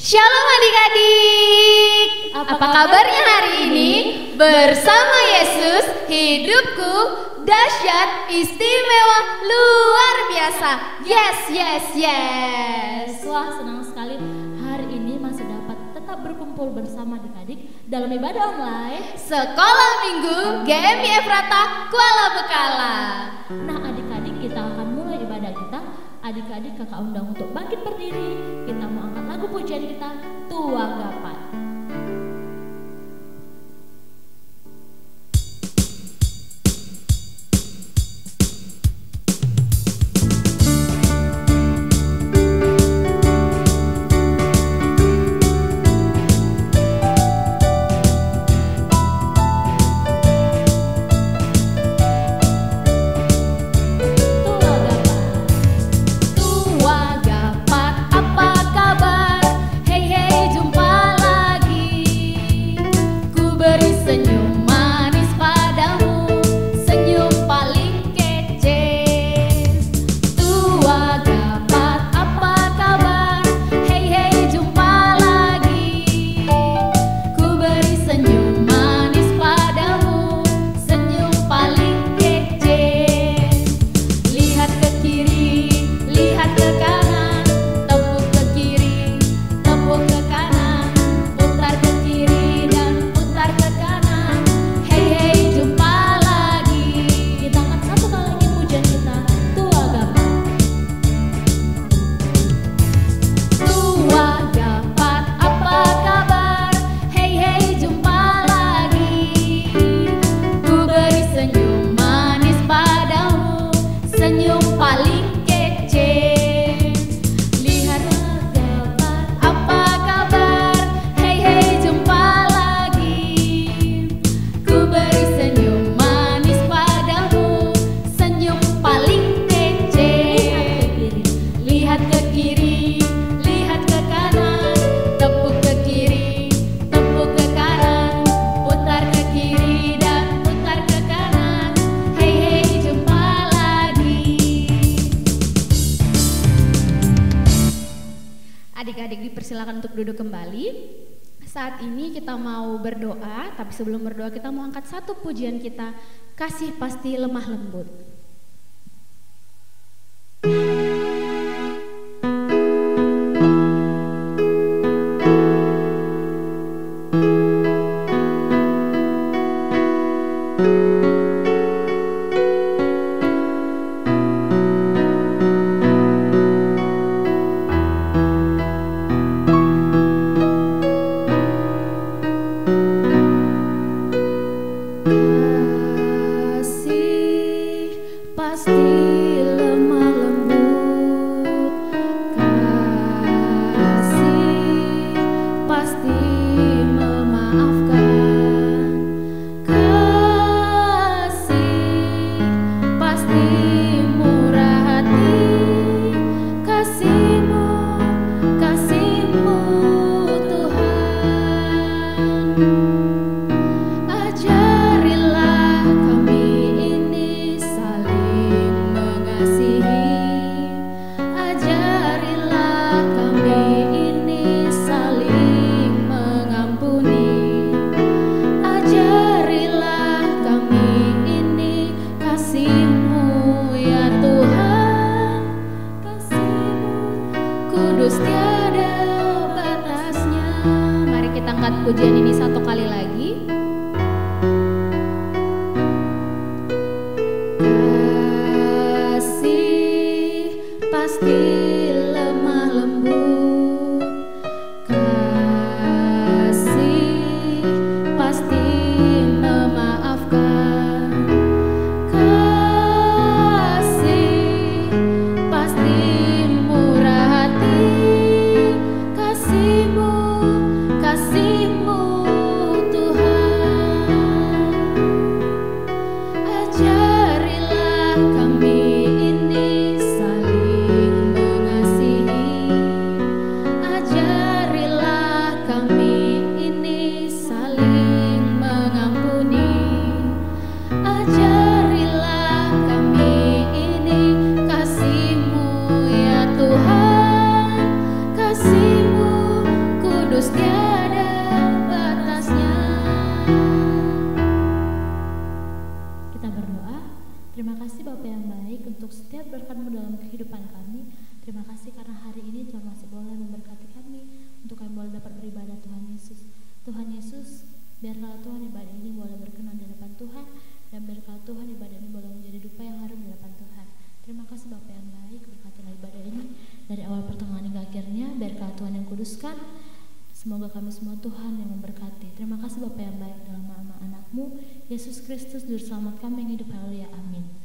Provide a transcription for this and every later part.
Shalom adik-adik, apa kabarnya hari ini? Bersama Yesus, hidupku dahsyat, istimewa, luar biasa. Yes, yes, yes. Wah, senang sekali hari ini masih dapat tetap berkumpul bersama adik-adik dalam ibadah online Sekolah Minggu GMI Efrata Kuala Bekala. Nah adik-adik, kita akan mulai ibadah kita. Adik-adik kakak undang untuk bangkit berdiri. Kita mau angkat lagu pujian kita, Tua Gapat. Adik-adik dipersilakan untuk duduk kembali. Saat ini kita mau berdoa, tapi sebelum berdoa kita mau angkat satu pujian kita, Kasih Pasti Lemah Lembut. Pujian ini satu kali lagi. Kasih pasti lemah lembut, kasih pasti memaafkan, kasih pasti murah hati, kasihmu Tuhan. untuk setiap berkat-Mu dalam kehidupan kami. Terima kasih karena hari ini Tuhan masih boleh memberkati kami untuk kami boleh dapat beribadah Tuhan Yesus. Tuhan Yesus, biarlah Tuhan ibadah ini boleh berkenan di hadapan Tuhan, dan biarlah Tuhan ibadah ini boleh menjadi dupa yang harum di hadapan Tuhan. Terima kasih Bapa yang baik, berkatilah ibadah ini dari awal pertengahan hingga akhirnya. Biarlah Tuhan yang kuduskan. Semoga kami semua Tuhan yang memberkati. Terima kasih Bapa yang baik, dalam nama anak-Mu Yesus Kristus Juru Selamat kami yang hidup. Haleluya, amin.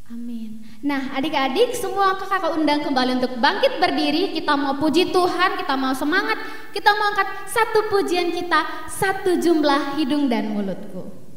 Amin. Nah, adik-adik semua kakak undang kembali untuk bangkit berdiri. Kita mau puji Tuhan, kita mau semangat, kita mau angkat satu pujian kita, satu jumlah hidung dan mulutku.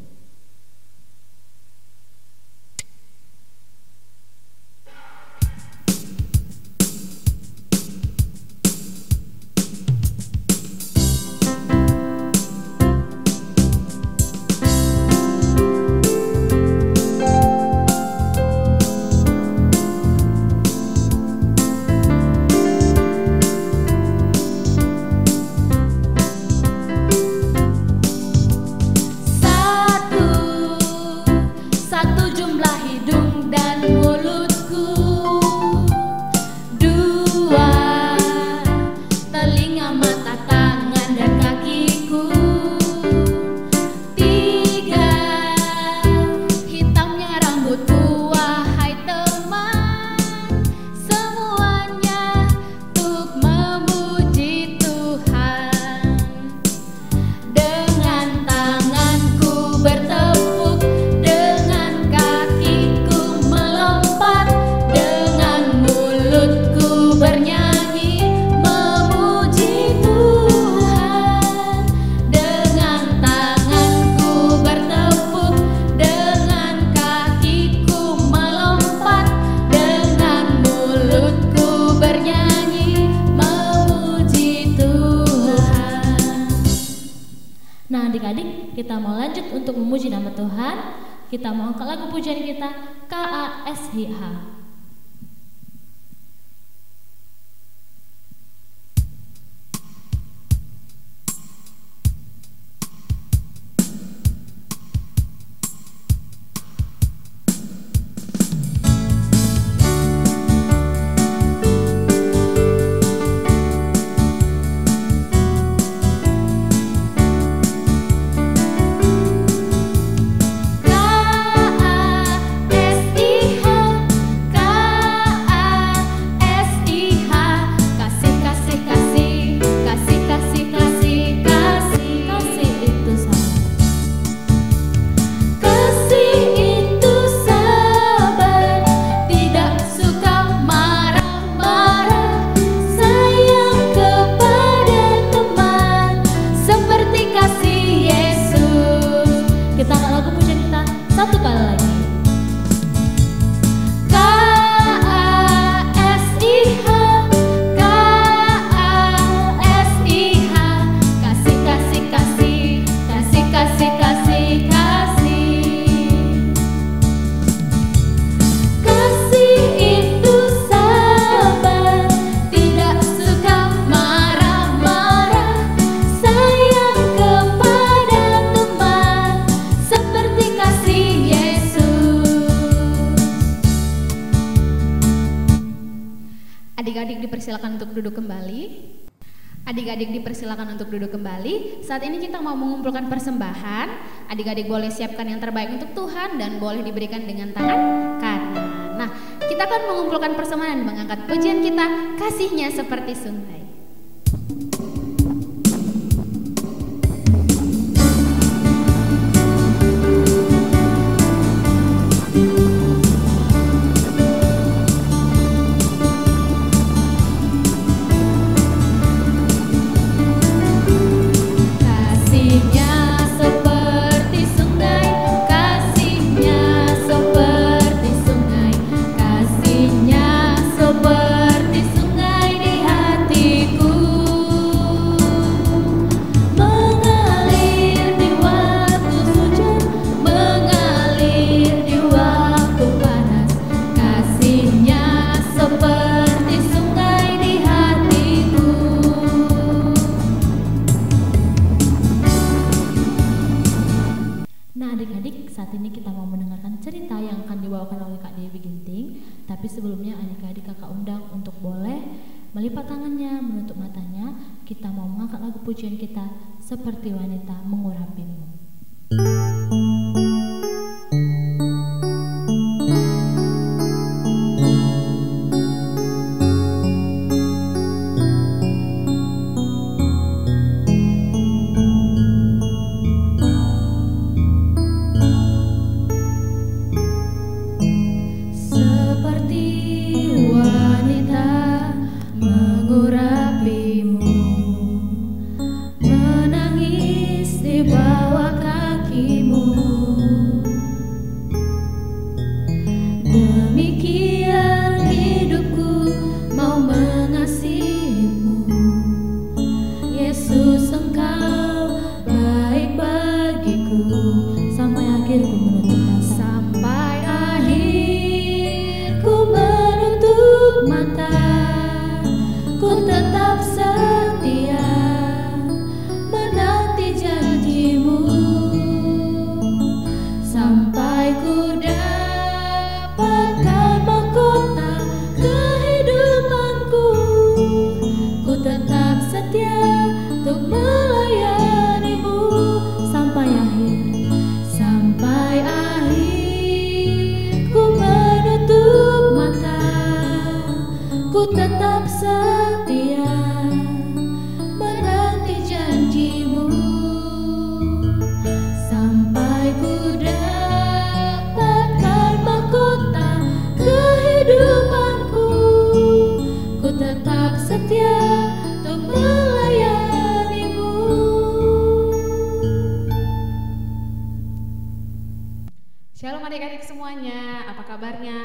Kita mau lanjut untuk memuji nama Tuhan. Kita mau angkat lagu pujian kita, KASHH. Adik-adik dipersilakan untuk duduk kembali. Adik-adik dipersilakan untuk duduk kembali. Saat ini kita mau mengumpulkan persembahan. Adik-adik boleh siapkan yang terbaik untuk Tuhan dan boleh diberikan dengan tangan kanan. Nah, kita akan mengumpulkan persembahan dan mengangkat pujian kita, Kasih-Nya Seperti Sungai. Seperti sungai di hati melipat tangannya, menutup matanya. Kita mau mengangkat lagu pujian kita, Seperti Wanita Mengurapimu. Shalom adik-adik semuanya, apa kabarnya?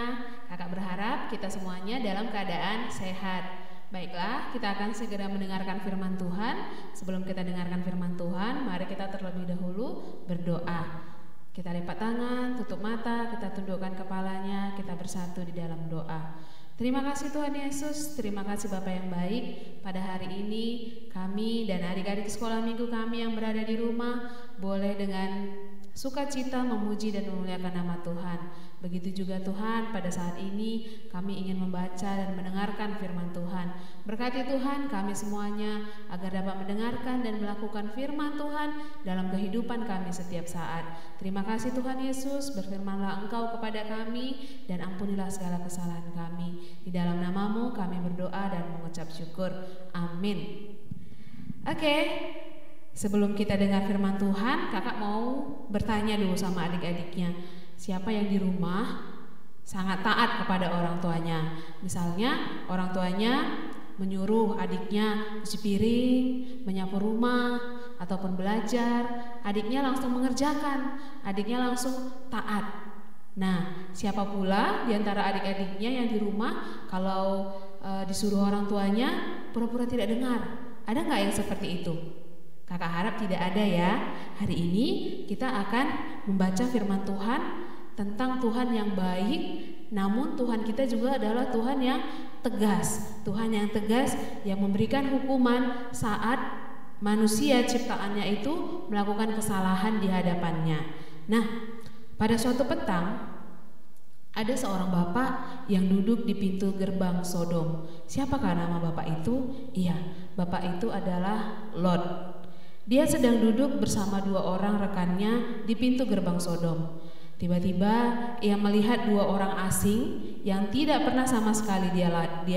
Kakak berharap kita semuanya dalam keadaan sehat. Baiklah, kita akan segera mendengarkan firman Tuhan. Sebelum kita dengarkan firman Tuhan, mari kita terlebih dahulu berdoa. Kita lipat tangan, tutup mata, kita tundukkan kepalanya, kita bersatu di dalam doa. Terima kasih Tuhan Yesus, terima kasih Bapa yang baik. Pada hari ini kami dan adik-adik sekolah minggu kami yang berada di rumah boleh dengan sukacita memuji dan memuliakan nama Tuhan. Begitu juga Tuhan, pada saat ini kami ingin membaca dan mendengarkan firman Tuhan. Berkati Tuhan kami semuanya agar dapat mendengarkan dan melakukan firman Tuhan dalam kehidupan kami setiap saat. Terima kasih Tuhan Yesus, berfirmanlah Engkau kepada kami dan ampunilah segala kesalahan kami. Di dalam nama-Mu kami berdoa dan mengucap syukur. Amin. Oke. Sebelum kita dengar firman Tuhan, kakak mau bertanya dulu sama adik-adiknya. Siapa yang di rumah sangat taat kepada orang tuanya? Misalnya orang tuanya menyuruh adiknya cuci piring, menyapu rumah, ataupun belajar. Adiknya langsung mengerjakan, adiknya langsung taat. Nah, siapa pula di antara adik-adiknya yang di rumah kalau disuruh orang tuanya pura-pura tidak dengar? Ada nggak yang seperti itu? Kakak harap tidak ada ya. Hari ini kita akan membaca firman Tuhan tentang Tuhan yang baik, namun Tuhan kita juga adalah Tuhan yang tegas. Tuhan yang tegas yang memberikan hukuman saat manusia ciptaannya itu melakukan kesalahan di hadapannya. Nah, pada suatu petang ada seorang bapak yang duduk di pintu gerbang Sodom. Siapakah nama bapak itu? Iya, bapak itu adalah Lot. Dia sedang duduk bersama dua orang rekannya di pintu gerbang Sodom. Tiba-tiba ia melihat dua orang asing yang tidak pernah sama sekali dia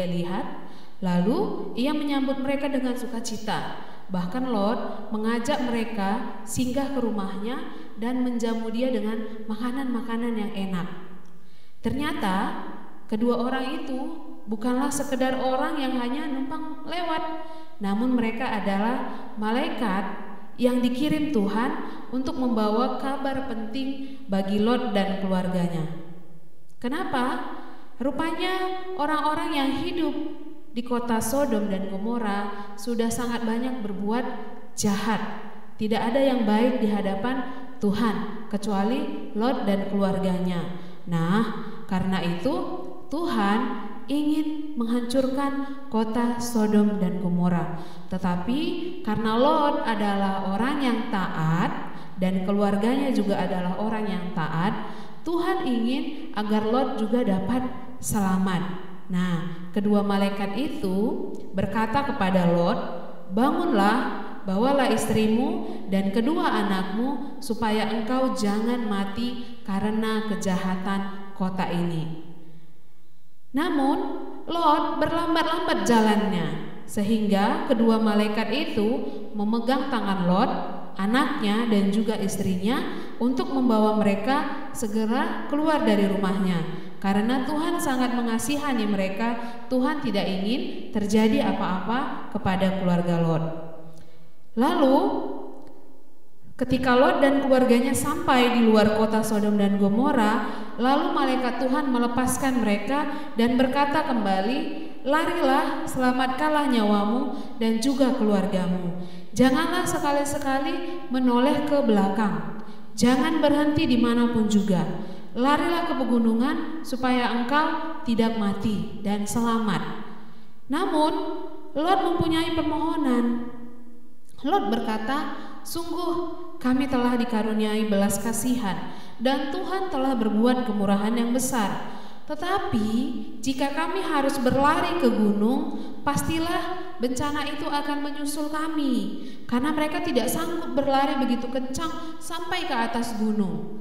lihat. Lalu ia menyambut mereka dengan sukacita. Bahkan Lot mengajak mereka singgah ke rumahnya dan menjamu dia dengan makanan-makanan yang enak. Ternyata kedua orang itu bukanlah sekedar orang yang hanya numpang lewat, namun mereka adalah malaikat yang dikirim Tuhan untuk membawa kabar penting bagi Lot dan keluarganya. Kenapa? Rupanya orang-orang yang hidup di kota Sodom dan Gomora sudah sangat banyak berbuat jahat. Tidak ada yang baik di hadapan Tuhan kecuali Lot dan keluarganya. Nah, karena itu Tuhan ingin menghancurkan kota Sodom dan Gomora. Tetapi karena Lot adalah orang yang taat dan keluarganya juga adalah orang yang taat, Tuhan ingin agar Lot juga dapat selamat. Nah, kedua malaikat itu berkata kepada Lot, "Bangunlah, bawalah istrimu dan kedua anakmu supaya engkau jangan mati karena kejahatan kota ini." Namun Lot berlambat-lambat jalannya, sehingga kedua malaikat itu memegang tangan Lot, anaknya dan juga istrinya untuk membawa mereka segera keluar dari rumahnya. Karena Tuhan sangat mengasihani mereka, Tuhan tidak ingin terjadi apa-apa kepada keluarga Lot. Lalu ketika Lot dan keluarganya sampai di luar kota Sodom dan Gomora, lalu malaikat Tuhan melepaskan mereka dan berkata kembali, "Larilah, selamatkanlah nyawamu dan juga keluargamu. Janganlah sekali-sekali menoleh ke belakang. Jangan berhenti dimanapun juga. Larilah ke pegunungan supaya engkau tidak mati dan selamat." Namun Lot mempunyai permohonan. Lot berkata, "Sungguh kami telah dikaruniai belas kasihan dan Tuhan telah berbuat kemurahan yang besar. Tetapi jika kami harus berlari ke gunung, pastilah bencana itu akan menyusul kami, karena mereka tidak sanggup berlari begitu kencang sampai ke atas gunung."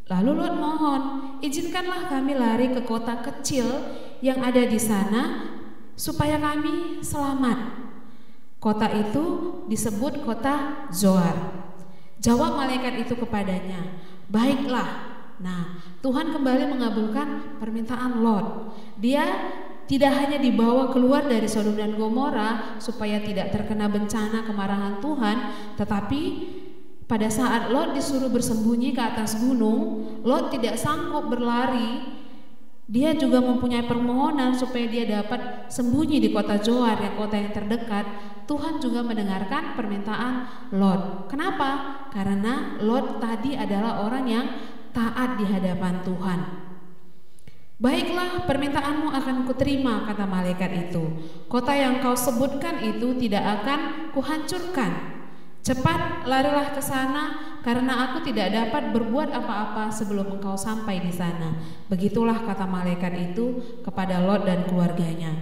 Lalu Lot mohon, "Izinkanlah kami lari ke kota kecil yang ada di sana supaya kami selamat." Kota itu disebut kota Zoar. Jawab malaikat itu kepadanya, "Baiklah." Nah, Tuhan kembali mengabulkan permintaan Lot. Dia tidak hanya dibawa keluar dari Sodom dan Gomora supaya tidak terkena bencana kemarahan Tuhan, tetapi pada saat Lot disuruh bersembunyi ke atas gunung, Lot tidak sanggup berlari. Dia juga mempunyai permohonan supaya dia dapat sembunyi di kota Zoar, yang kota yang terdekat. Tuhan juga mendengarkan permintaan Lot. Kenapa? Karena Lot tadi adalah orang yang taat di hadapan Tuhan. "Baiklah, permintaanmu akan kuterima," kata malaikat itu. "Kota yang kau sebutkan itu tidak akan kuhancurkan. Cepat larilah ke sana, karena aku tidak dapat berbuat apa-apa sebelum engkau sampai di sana." Begitulah kata malaikat itu kepada Lot dan keluarganya.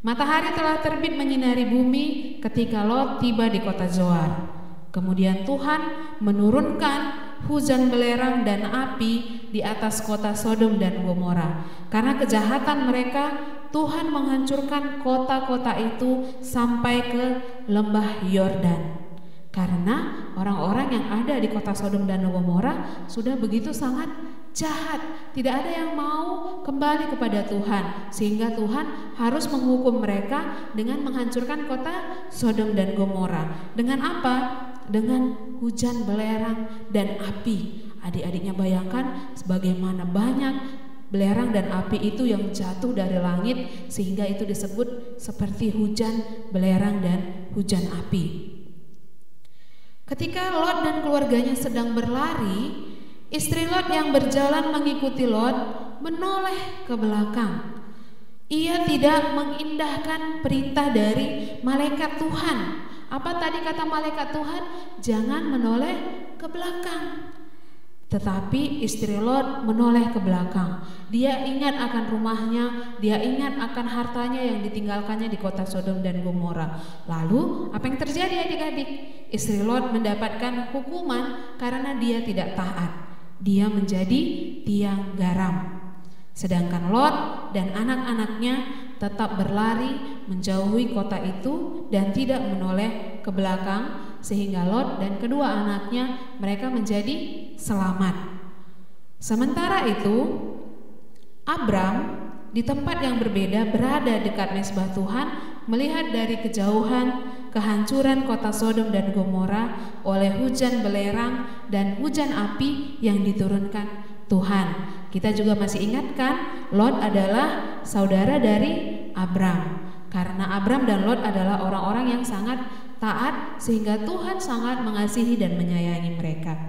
Matahari telah terbit menyinari bumi ketika Lot tiba di kota Zoar. Kemudian Tuhan menurunkan hujan belerang dan api di atas kota Sodom dan Gomora. Karena kejahatan mereka, Tuhan menghancurkan kota-kota itu sampai ke lembah Yordan. Karena orang-orang yang ada di kota Sodom dan Gomora sudah begitu sangat jahat, tidak ada yang mau kembali kepada Tuhan, sehingga Tuhan harus menghukum mereka dengan menghancurkan kota Sodom dan Gomora. Dengan apa? Dengan hujan belerang dan api. Adik-adiknya bayangkan sebagaimana banyak belerang dan api itu yang jatuh dari langit, sehingga itu disebut seperti hujan belerang dan hujan api. Ketika Lot dan keluarganya sedang berlari, istri Lot yang berjalan mengikuti Lot menoleh ke belakang. Ia tidak mengindahkan perintah dari malaikat Tuhan. Apa tadi kata malaikat Tuhan? Jangan menoleh ke belakang. Tetapi istri Lot menoleh ke belakang. Dia ingat akan rumahnya, dia ingat akan hartanya yang ditinggalkannya di kota Sodom dan Gomora. Lalu apa yang terjadi adik-adik? Istri Lot mendapatkan hukuman karena dia tidak taat. Dia menjadi tiang garam. Sedangkan Lot dan anak-anaknya tetap berlari menjauhi kota itu dan tidak menoleh ke belakang, sehingga Lot dan kedua anaknya mereka menjadi selamat. Sementara itu Abram di tempat yang berbeda berada dekat mezbah Tuhan, melihat dari kejauhan kehancuran kota Sodom dan Gomora oleh hujan belerang dan hujan api yang diturunkan Tuhan. Kita juga masih ingatkan Lot adalah saudara dari Abram. Karena Abram dan Lot adalah orang-orang yang sangat taat, sehingga Tuhan sangat mengasihi dan menyayangi mereka.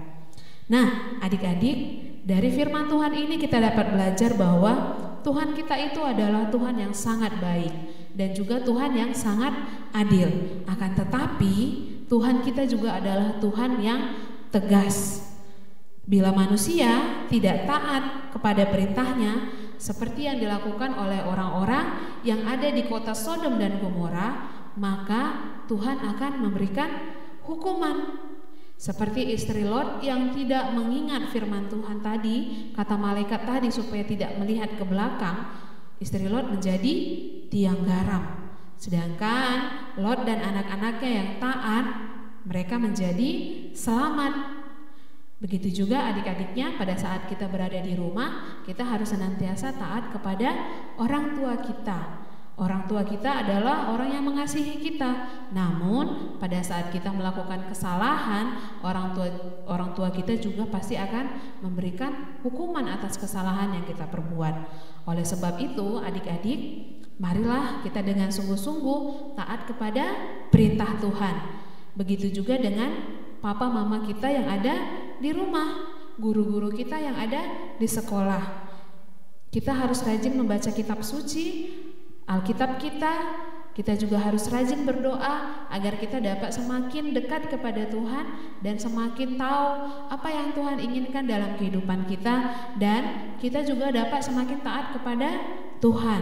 Nah, adik-adik, dari firman Tuhan ini kita dapat belajar bahwa Tuhan kita itu adalah Tuhan yang sangat baik dan juga Tuhan yang sangat adil. Akan tetapi Tuhan kita juga adalah Tuhan yang tegas. Bila manusia tidak taat kepada perintahnya, seperti yang dilakukan oleh orang-orang yang ada di kota Sodom dan Gomora, maka Tuhan akan memberikan hukuman. Seperti istri Lot yang tidak mengingat firman Tuhan tadi, kata malaikat tadi supaya tidak melihat ke belakang, istri Lot menjadi tiang garam. Sedangkan Lot dan anak-anaknya yang taat, mereka menjadi selamat. Begitu juga adik-adiknya, pada saat kita berada di rumah, kita harus senantiasa taat kepada orang tua kita. Orang tua kita adalah orang yang mengasihi kita. Namun pada saat kita melakukan kesalahan, orang tua kita juga pasti akan memberikan hukuman atas kesalahan yang kita perbuat. Oleh sebab itu, adik-adik, marilah kita dengan sungguh-sungguh taat kepada perintah Tuhan. Begitu juga dengan papa mama kita yang ada di rumah, guru-guru kita yang ada di sekolah. Kita harus rajin membaca kitab suci, Alkitab kita juga harus rajin berdoa agar kita dapat semakin dekat kepada Tuhan dan semakin tahu apa yang Tuhan inginkan dalam kehidupan kita, dan kita juga dapat semakin taat kepada Tuhan.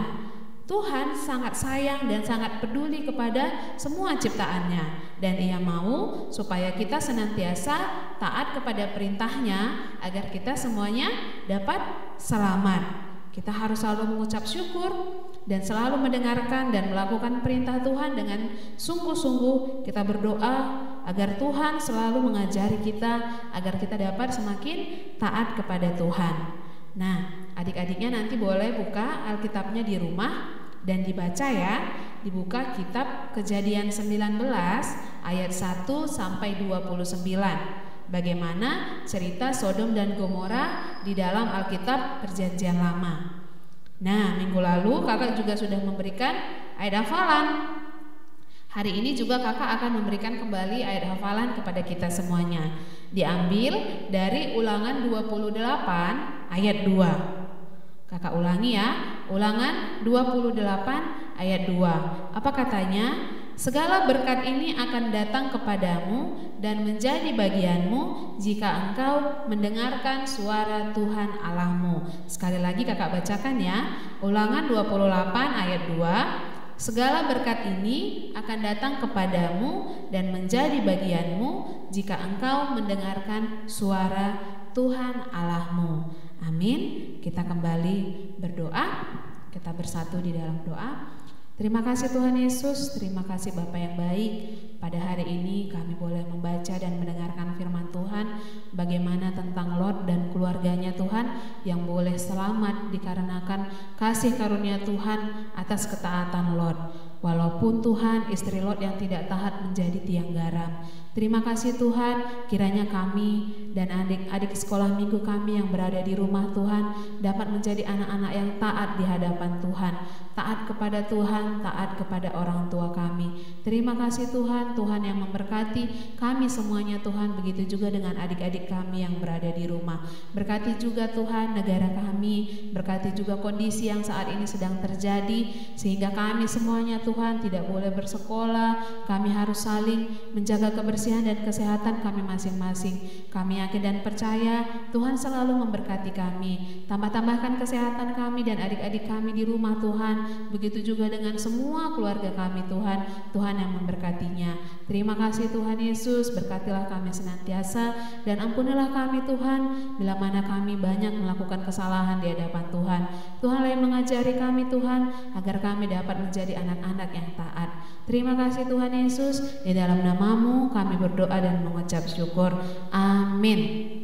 Tuhan sangat sayang dan sangat peduli kepada semua ciptaannya, dan Ia mau supaya kita senantiasa taat kepada perintahnya agar kita semuanya dapat selamat. Kita harus selalu mengucap syukur dan selalu mendengarkan dan melakukan perintah Tuhan dengan sungguh-sungguh. Kita berdoa agar Tuhan selalu mengajari kita agar kita dapat semakin taat kepada Tuhan. Nah, adik-adiknya nanti boleh buka Alkitabnya di rumah dan dibaca ya. Dibuka kitab Kejadian 19 ayat 1 sampai 29. Bagaimana cerita Sodom dan Gomora di dalam Alkitab Perjanjian Lama. Nah, minggu lalu kakak juga sudah memberikan ayat hafalan. Hari ini juga kakak akan memberikan kembali ayat hafalan kepada kita semuanya. Diambil dari Ulangan 28 ayat 2. Kakak ulangi ya, Ulangan 28 ayat 2. Apa katanya? Segala berkat ini akan datang kepadamu dan menjadi bagianmu jika engkau mendengarkan suara Tuhan Allahmu. Sekali lagi kakak bacakan ya. Ulangan 28 ayat 2. Segala berkat ini akan datang kepadamu dan menjadi bagianmu jika engkau mendengarkan suara Tuhan Allahmu. Amin. Kita kembali berdoa. Kita bersatu di dalam doa. Terima kasih Tuhan Yesus, terima kasih Bapa yang baik. Pada hari ini kami boleh membaca dan mendengarkan firman Tuhan, bagaimana tentang Lot dan keluarganya Tuhan yang boleh selamat dikarenakan kasih karunia Tuhan atas ketaatan Lot. Walaupun Tuhan istri Lot yang tidak taat menjadi tiang garam. Terima kasih Tuhan, kiranya kami dan adik-adik sekolah minggu kami yang berada di rumah Tuhan dapat menjadi anak-anak yang taat di hadapan Tuhan, taat kepada Tuhan, taat kepada orang tua kami. Terima kasih Tuhan, Tuhan yang memberkati kami semuanya Tuhan, begitu juga dengan adik-adik kami yang berada di rumah. Berkati juga Tuhan negara kami, berkati juga kondisi yang saat ini sedang terjadi, sehingga kami semuanya Tuhan tidak boleh bersekolah, kami harus saling menjaga kebersihan dan kesehatan kami masing-masing. Kami yakin dan percaya Tuhan selalu memberkati kami. Tambah-tambahkan kesehatan kami dan adik-adik kami di rumah Tuhan. Begitu juga dengan semua keluarga kami Tuhan. Tuhan yang memberkatinya. Terima kasih Tuhan Yesus. Berkatilah kami senantiasa dan ampunilah kami Tuhan bila mana kami banyak melakukan kesalahan di hadapan Tuhan. Tuhanlah yang mengajari kami Tuhan agar kami dapat menjadi anak-anak yang taat. Terima kasih Tuhan Yesus. Di dalam nama-Mu kami berdoa dan mengucap syukur. Amin.